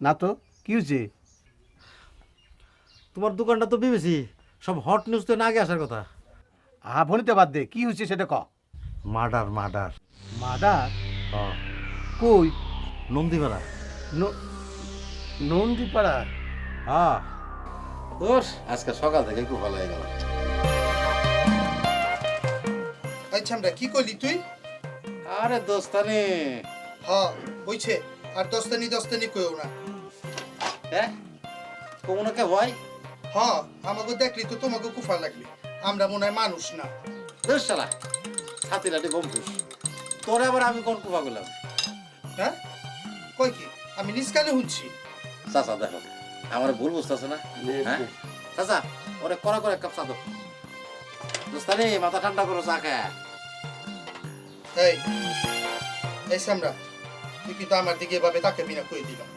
না তো কি হয়েছে? তোমার দোকানটা তো বিবেছি সব হট নিউজ তো না আগে আসার কথা। ভনিতে বাদ দে, কি হয়েছে সেটা ক। Murder murder. মাদার? হ্যাঁ, কই? নন্দীপাড়া। ন- নন্দীপাড়া? হ্যাঁ। দোষ আজকে সকাল থেকে খুব ভালো হয়ে গেল। আচ্ছা আমরা কি করলি তুই? আরে দোস্তানি হ্যাঁ হইছে, আর দস্তানি দস্তানি কইও না। হ্যাঁ কোমনকে ভয় হ্যাঁ আমাকে দেখলি তো তোমাকে কুফা লাগলি, আমরা মনে হয় মানুষ না। দোষ শালা ছাতি লাঠি বম্পুস, তোরে আবার আমি কোন কুফা করলাম? হ্যাঁ কই কি আমি নিজ কানে শুনছি? চাচা দেখো আমার ভুল বুঝতেছে না? হ্যাঁ চাচা ওরে করা করে এক কাপ চা দাও। দোস্তানি মাথা ঠান্ডা করো, চা খায়। এই এই সামরা, তুই কিন্তু আমার দিকে এভাবে তাকে বিনা করে দিলাম।